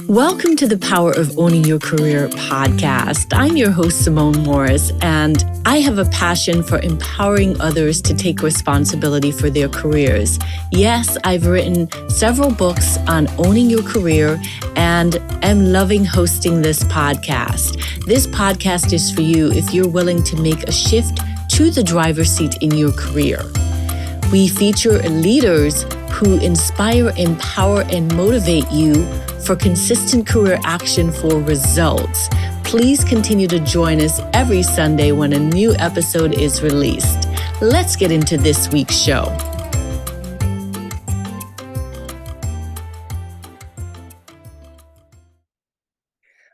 Welcome to the Power of Owning Your Career podcast. I'm your host, Simone Morris, and I have a passion for empowering others to take responsibility for their careers. Yes, I've written several books on owning your career and am loving hosting this podcast. This podcast is for you if you're willing to make a shift to the driver's seat in your career. We feature leaders who inspire, empower, and motivate you for consistent career action for results. Please continue to join us every Sunday when a new episode is released. Let's get into this week's show.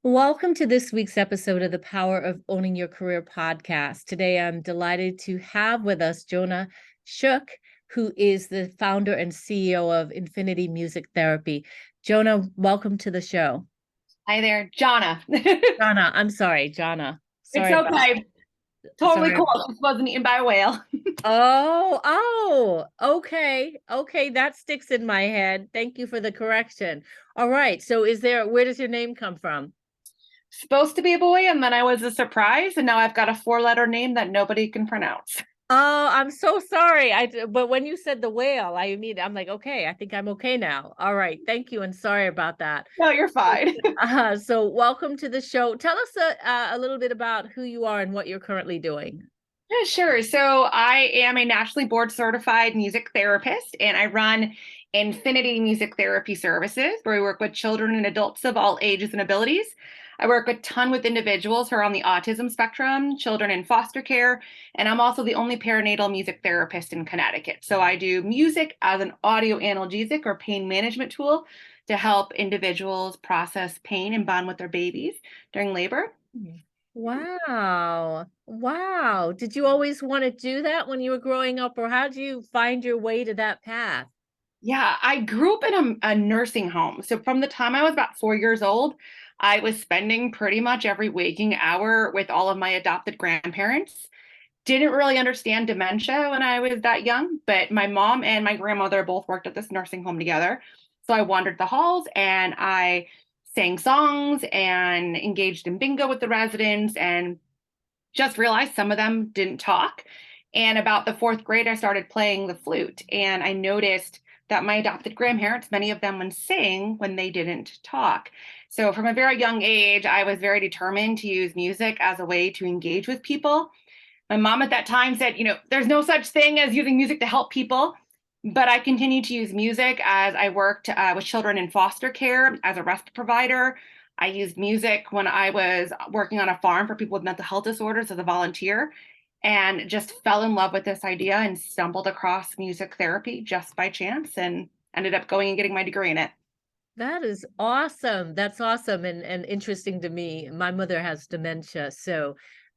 Welcome to this week's episode of the Power of Owning Your Career podcast. Today, I'm delighted to have with us Jona Shook, who is the founder and CEO of Infinity Music Therapy. Jona, welcome to the show. Hi there, Jona. Jona, I'm sorry, Jona. Sorry. It's okay. Totally cool. This wasn't eaten by a whale. Okay. That sticks in my head. Thank you for the correction. All right. So where does your name come from? Supposed to be a boy, and then I was a surprise, and now I've got a 4-letter name that nobody can pronounce. Oh, I'm so sorry. But when you said the whale, I'm like, okay, I think I'm okay now. All right. Thank you. And sorry about that. No, you're fine. So welcome to the show. Tell us a little bit about who you are and what you're currently doing. Yeah, sure. So I am a nationally board certified music therapist, and I run Infinity Music Therapy Services, where we work with children and adults of all ages and abilities. I work a ton with individuals who are on the autism spectrum, children in foster care, and I'm also the only perinatal music therapist in Connecticut. So I do music as an audio analgesic or pain management tool to help individuals process pain and bond with their babies during labor. Wow. Did you always want to do that when you were growing up, or how did you find your way to that path? Yeah, I grew up in a nursing home. So from the time I was about 4 years old, I was spending pretty much every waking hour with all of my adopted grandparents. Didn't really understand dementia when I was that young, but my mom and my grandmother both worked at this nursing home together. So I wandered the halls and I sang songs and engaged in bingo with the residents and just realized some of them didn't talk. And about the 4th grade, I started playing the flute, and I noticed that my adopted grandparents, many of them would sing when they didn't talk. So from a very young age, I was very determined to use music as a way to engage with people. My mom at that time said, there's no such thing as using music to help people. But I continued to use music as I worked with children in foster care as a respite provider. I used music when I was working on a farm for people with mental health disorders as a volunteer, and just fell in love with this idea and stumbled across music therapy just by chance and ended up going and getting my degree in it. That is awesome. That's awesome and interesting to me. My mother has dementia, so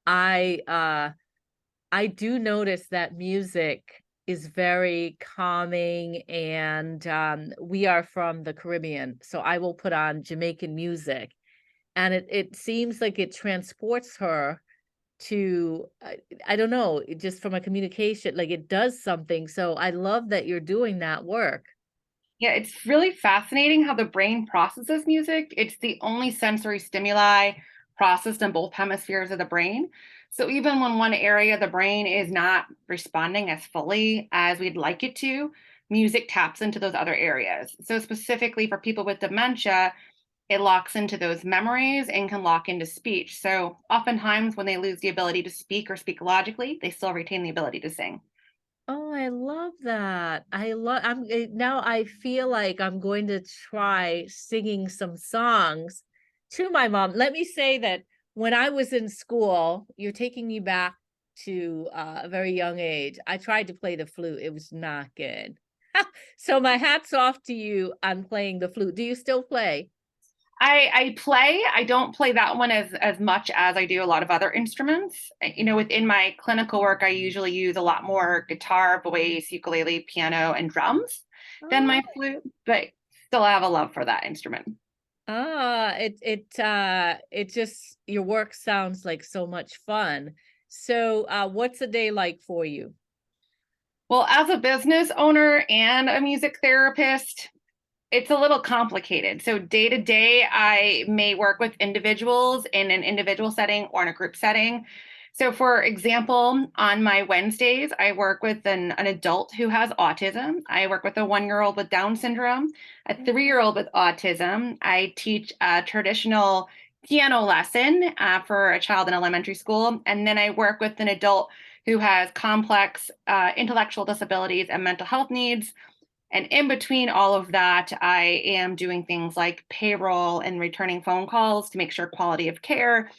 I do notice that music is very calming, and we are from the Caribbean, so I will put on Jamaican music, and it seems like it transports her to I don't know, just from a communication, like it does something. So I love that you're doing that work. Yeah, it's really fascinating how the brain processes music. It's the only sensory stimuli processed in both hemispheres of the brain. So even when one area of the brain is not responding as fully as we'd like it to, music taps into those other areas. So specifically for people with dementia, it locks into those memories and can lock into speech. So oftentimes when they lose the ability to speak or speak logically, they still retain the ability to sing. Oh, I love that. Now I feel like I'm going to try singing some songs to my mom. Let me say that when I was in school, you're taking me back to a very young age. I tried to play the flute. It was not good. So my hat's off to you on playing the flute. Do you still play? I play. I don't play that one as much as I do a lot of other instruments. Within my clinical work, I usually use a lot more guitar, bass, ukulele, piano, and drums than my flute, but still have a love for that instrument. It just, your work sounds like so much fun. So, what's a day like for you? Well, as a business owner and a music therapist, it's a little complicated. So day to day, I may work with individuals in an individual setting or in a group setting. So for example, on my Wednesdays, I work with an adult who has autism. I work with a 1 year old with Down syndrome, a 3 year old with autism. I teach a traditional piano lesson for a child in elementary school. And then I work with an adult who has complex intellectual disabilities and mental health needs. And in between all of that, I am doing things like payroll and returning phone calls to make sure quality of care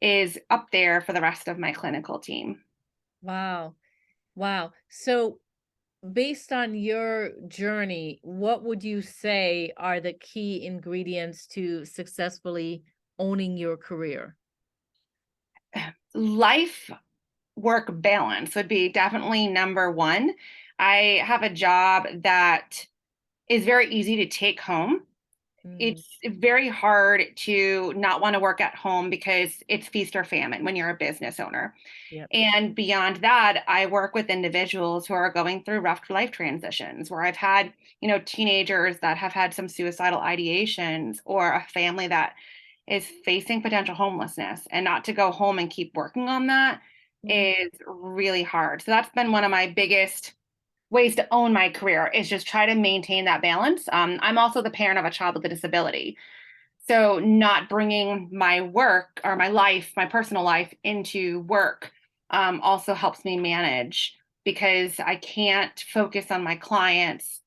is up there for the rest of my clinical team. Wow. Wow. So, based on your journey, what would you say are the key ingredients to successfully owning your career? Life work balance would be definitely number one. I have a job that is very easy to take home. Mm, It's very hard to not want to work at home because it's feast or famine when you're a business owner. yep. And beyond that, I work with individuals who are going through rough life transitions where I've had, teenagers that have had some suicidal ideations or a family that is facing potential homelessness, and not to go home and keep working on that Mm, is really hard. So that's been one of my biggest ways to own my career is just try to maintain that balance. I'm also the parent of a child with a disability. So not bringing my work or my life, my personal life into work also helps me manage because I can't focus on my clients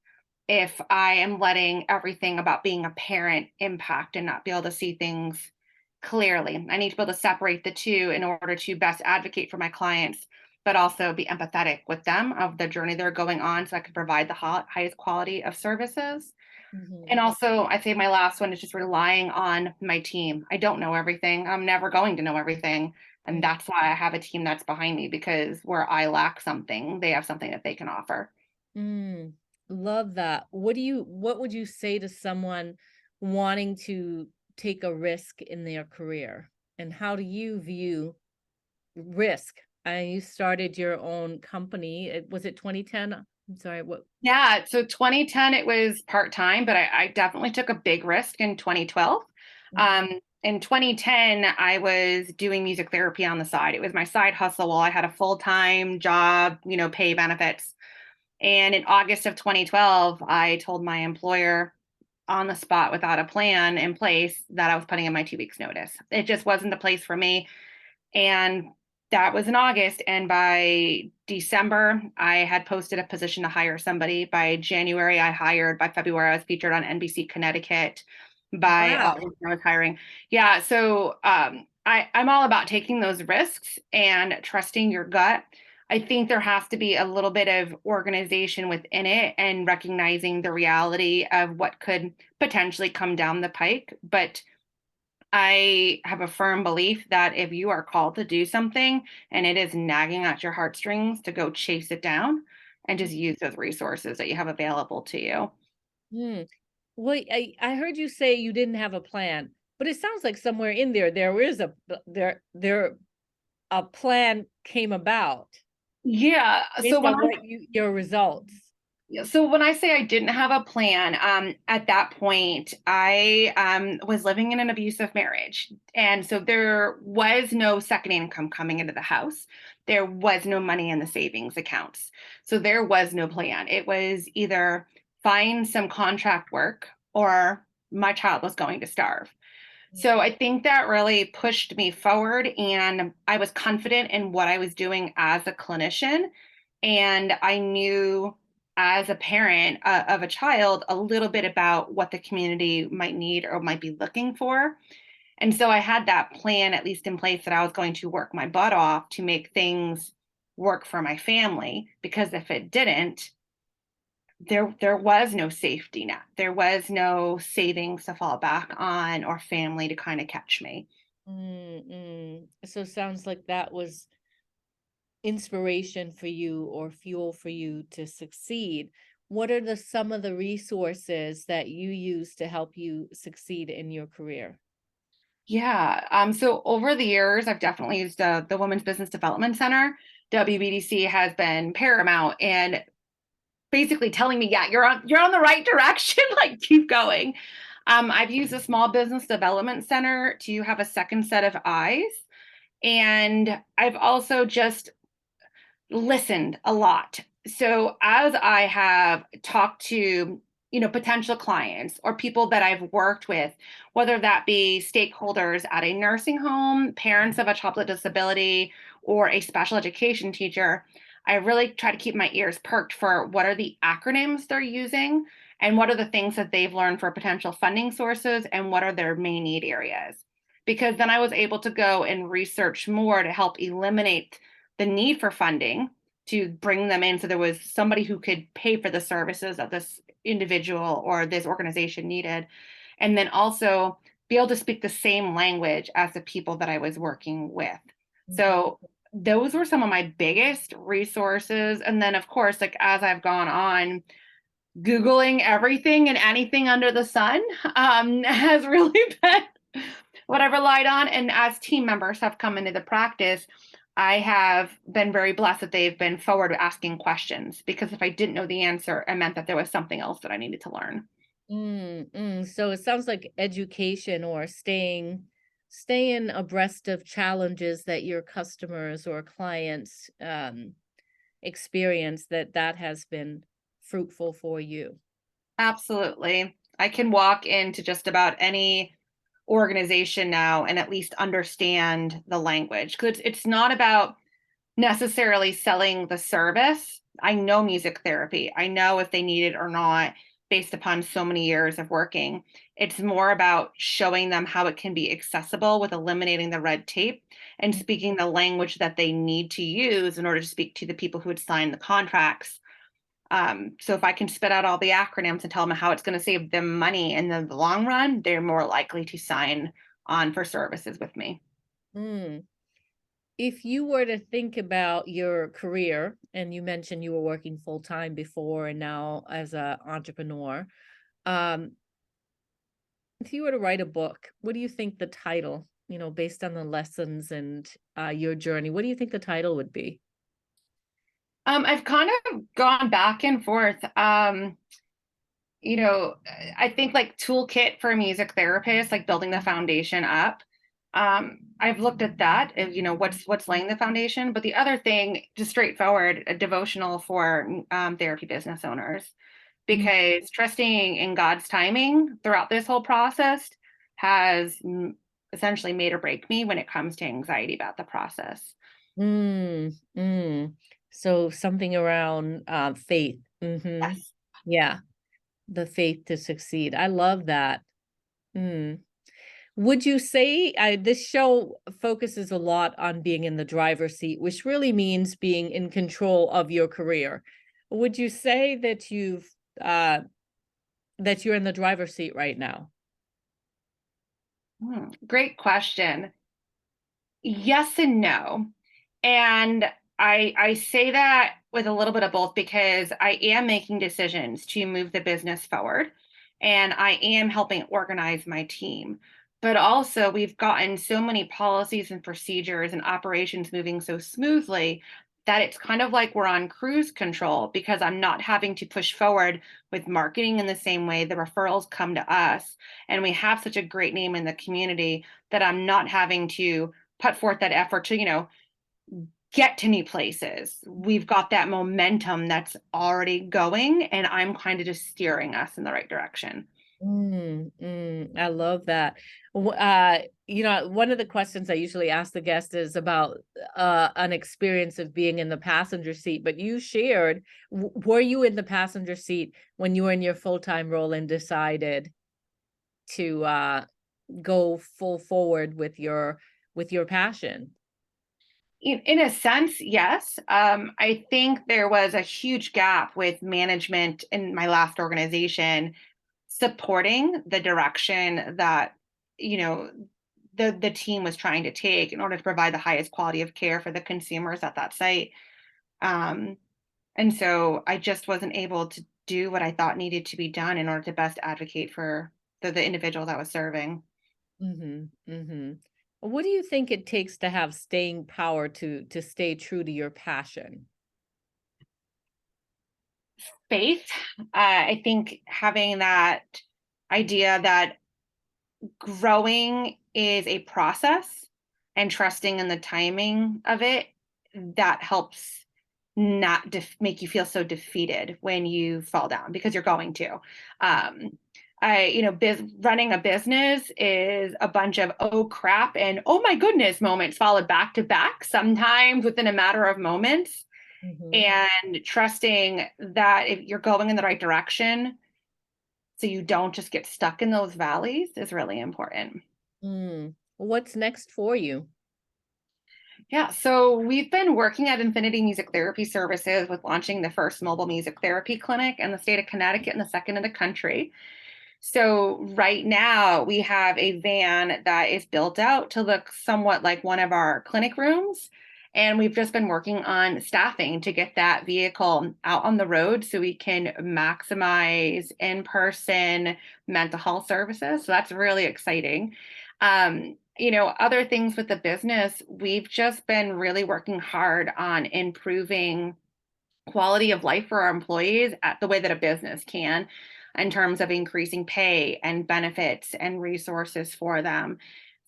if I am letting everything about being a parent impact and not be able to see things clearly. I need to be able to separate the two in order to best advocate for my clients, but also be empathetic with them of the journey they're going on so I can provide the highest quality of services. mhm, And also, I say my last one is just relying on my team. I don't know everything. I'm never going to know everything. And mm, that's why I have a team that's behind me because where I lack something, they have something that they can offer. mm. Love that. What would you say to someone wanting to take a risk in their career? And how do you view risk? You started your own company. Was it 2010? I'm sorry, what? Yeah, so 2010 it was part-time, but I definitely took a big risk in 2012. Mhm. Um, in 2010, I was doing music therapy on the side. It was my side hustle while I had a full-time job, pay benefits. And in August of 2012, I told my employer on the spot without a plan in place that I was putting in my 2 weeks notice. It just wasn't the place for me. And that was in August. And by December, I had posted a position to hire somebody. By January, I hired. By February, I was featured on NBC Connecticut. By Wow. August, I was hiring. Yeah. So I'm all about taking those risks and trusting your gut. I think there has to be a little bit of organization within it and recognizing the reality of what could potentially come down the pike. But I have a firm belief that if you are called to do something and it is nagging at your heartstrings, to go chase it down and just use those resources that you have available to you. Hmm. Well, I heard you say you didn't have a plan, but it sounds like somewhere in there is there a plan came about Yeah. So based when on what your results. I say I didn't have a plan, at that point, I was living in an abusive marriage. And so there was no second income coming into the house. There was no money in the savings accounts. So there was no plan. It was either find some contract work or my child was going to starve. So I think that really pushed me forward, and I was confident in what I was doing as a clinician. And I knew as a parent of a child a little bit about what the community might need or might be looking for. And so I had that plan at least in place that I was going to work my butt off to make things work for my family, because if it didn't, there was no safety net. There was no savings to fall back on or family to kind of catch me. So sounds like that was inspiration for you or fuel for you to succeed. What are some of the resources that you use to help you succeed in your career? Yeah. So over the years, I've definitely used the Women's Business Development Center. WBDC has been paramount in basically telling me, yeah, you're on the right direction, like keep going. I've used a small business development center to have a second set of eyes. And I've also just listened a lot. So as I have talked to, potential clients or people that I've worked with, whether that be stakeholders at a nursing home, parents of a child with disability, or a special education teacher, I really try to keep my ears perked for what are the acronyms they're using and what are the things that they've learned for potential funding sources and what are their main need areas. Because then I was able to go and research more to help eliminate the need for funding to bring them in so there was somebody who could pay for the services that this individual or this organization needed, and then also be able to speak the same language as the people that I was working with. So those were some of my biggest resources. And then of course, like as I've gone on, Googling everything and anything under the sun has really been what I've relied on. And as team members have come into the practice, I have been very blessed that they've been forward asking questions, because if I didn't know the answer, it meant that there was something else that I needed to learn. So it sounds like education or staying abreast of challenges that your customers or clients experience, that has been fruitful for you. Absolutely. I can walk into just about any organization now and at least understand the language, because it's not about necessarily selling the service. I know music therapy. I know if they need it or not based upon so many years of working. It's more about showing them how it can be accessible with eliminating the red tape and speaking the language that they need to use in order to speak to the people who would sign the contracts. So if I can spit out all the acronyms and tell them how it's going to save them money in the long run, they're more likely to sign on for services with me. Mm. If you were to think about your career, and you mentioned you were working full time before and now as an entrepreneur, um, if you were to write a book, what do you think the title, based on the lessons and your journey, what do you think the title would be? I've kind of gone back and forth. I think like toolkit for a music therapist, like building the foundation up. I've looked at that, and what's laying the foundation. But the other thing, just straightforward, a devotional for therapy business owners, because trusting in God's timing throughout this whole process has essentially made or break me when it comes to anxiety about the process. Mm, mm. So something around faith. Yes. Yeah, the faith to succeed. I love that. Mm. Would you say this show focuses a lot on being in the driver's seat, which really means being in control of your career? Would you say that that you're in the driver's seat right now? Great question. Yes and no. And I say that with a little bit of both, because I am making decisions to move the business forward and I am helping organize my team. But also, we've gotten so many policies and procedures and operations moving so smoothly that it's kind of like we're on cruise control, because I'm not having to push forward with marketing in the same way. The referrals come to us, and we have such a great name in the community that I'm not having to put forth that effort to, get to new places. We've got that momentum that's already going, and I'm kind of just steering us in the right direction. I love that. One of the questions I usually ask the guest is about an experience of being in the passenger seat, but you shared, were you in the passenger seat when you were in your full-time role and decided to go full forward with your passion? In a sense, yes. I think there was a huge gap with management in my last organization supporting the direction that you know the team was trying to take in order to provide the highest quality of care for the consumers at that site. Um, and so I just wasn't able to do what I thought needed to be done in order to best advocate for the individuals I was serving. What do you think it takes to have staying power to stay true to your passion? Faith. I think having that idea that growing is a process and trusting in the timing of it, that helps not make you feel so defeated when you fall down, because you're going to. Running a business is a bunch of oh crap and oh my goodness moments followed back to back, sometimes within a matter of moments. And trusting that if you're going in the right direction, so you don't just get stuck in those valleys, is really important. What's next for you? Yeah, so we've been working at Infinity Music Therapy Services with launching the first mobile music therapy clinic in the state of Connecticut and the second in the country. So right now we have a van that is built out to look somewhat like one of our clinic rooms. And we've just been working on staffing to get that vehicle out on the road so we can maximize in-person mental health services. So that's really exciting. Other things with the business, we've just been really working hard on improving quality of life for our employees at the way that a business can, in terms of increasing pay and benefits and resources for them.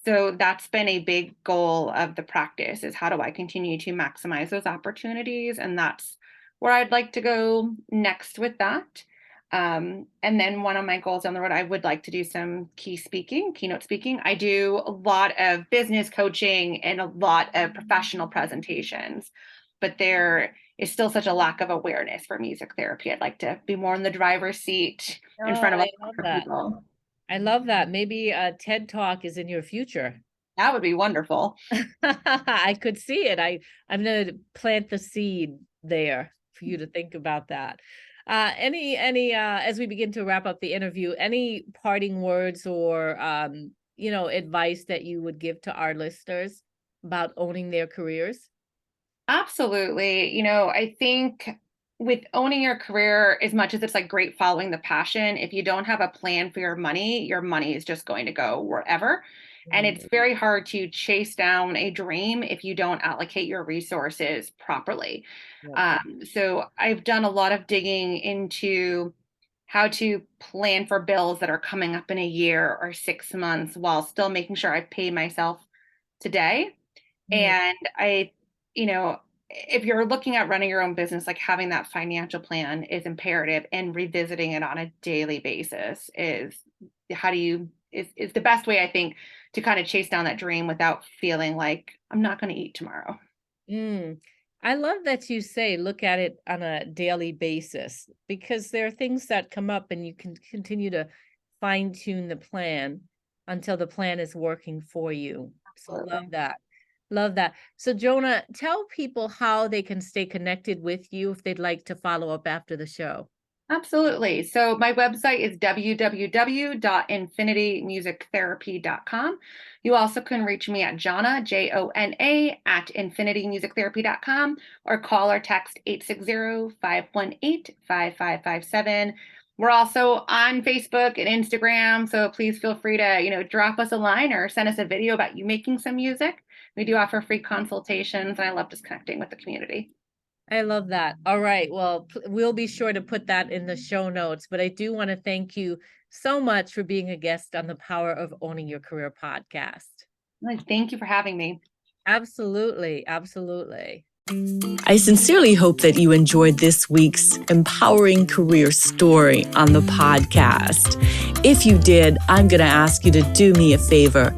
So that's been a big goal of the practice, is how do I continue to maximize those opportunities? And that's where I'd like to go next with that. And then one of my goals down the road, I would like to do some keynote speaking. I do a lot of business coaching and a lot of professional presentations, but there is still such a lack of awareness for music therapy. I'd like to be more in the driver's seat in front of other people. I love that. Maybe a TED Talk is in your future. That would be wonderful. I could see it. I'm going to plant the seed there for you to think about that. Any as we begin to wrap up the interview, any parting words or advice that you would give to our listeners about owning their careers? Absolutely. I think with owning your career, as much as it's like great following the passion, if you don't have a plan for your money is just going to go wherever. And it's very hard to chase down a dream if you don't allocate your resources properly. So I've done a lot of digging into how to plan for bills that are coming up in a year or 6 months while still making sure I pay myself today. And if you're looking at running your own business, like having that financial plan is imperative, and revisiting it on a daily basis is the best way, I think, to kind of chase down that dream without feeling like I'm not going to eat tomorrow. I love that you say look at it on a daily basis, because there are things that come up and you can continue to fine tune the plan until the plan is working for you. So love that. Love that. So Jona, tell people how they can stay connected with you if they'd like to follow up after the show. Absolutely. So my website is www.infinitymusictherapy.com. You also can reach me at Jona, Jona, at infinitymusictherapy.com, or call or text 860-518-5557. We're also on Facebook and Instagram, so please feel free to, drop us a line or send us a video about you making some music. We do offer free consultations, and I love just connecting with the community. I love that. All right. Well, we'll be sure to put that in the show notes, but I do want to thank you so much for being a guest on the Power of Owning Your Career podcast. Thank you for having me. Absolutely. Absolutely. I sincerely hope that you enjoyed this week's empowering career story on the podcast. If you did, I'm going to ask you to do me a favor.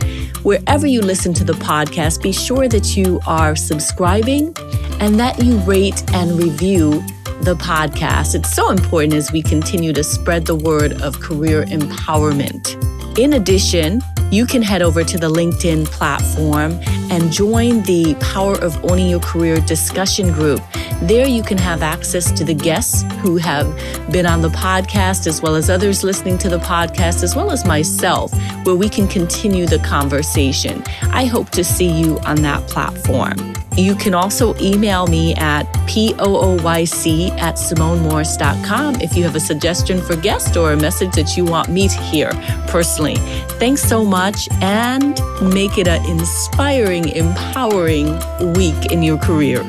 Wherever you listen to the podcast, be sure that you are subscribing and that you rate and review the podcast. It's so important as we continue to spread the word of career empowerment. In addition, you can head over to the LinkedIn platform and join the Power of Owning Your Career discussion group. There you can have access to the guests who have been on the podcast, as well as others listening to the podcast, as well as myself, where we can continue the conversation. I hope to see you on that platform. You can also email me at pooyc@simonemorris.com if you have a suggestion for guest or a message that you want me to hear personally. Thanks so much, and make it an inspiring, empowering week in your career.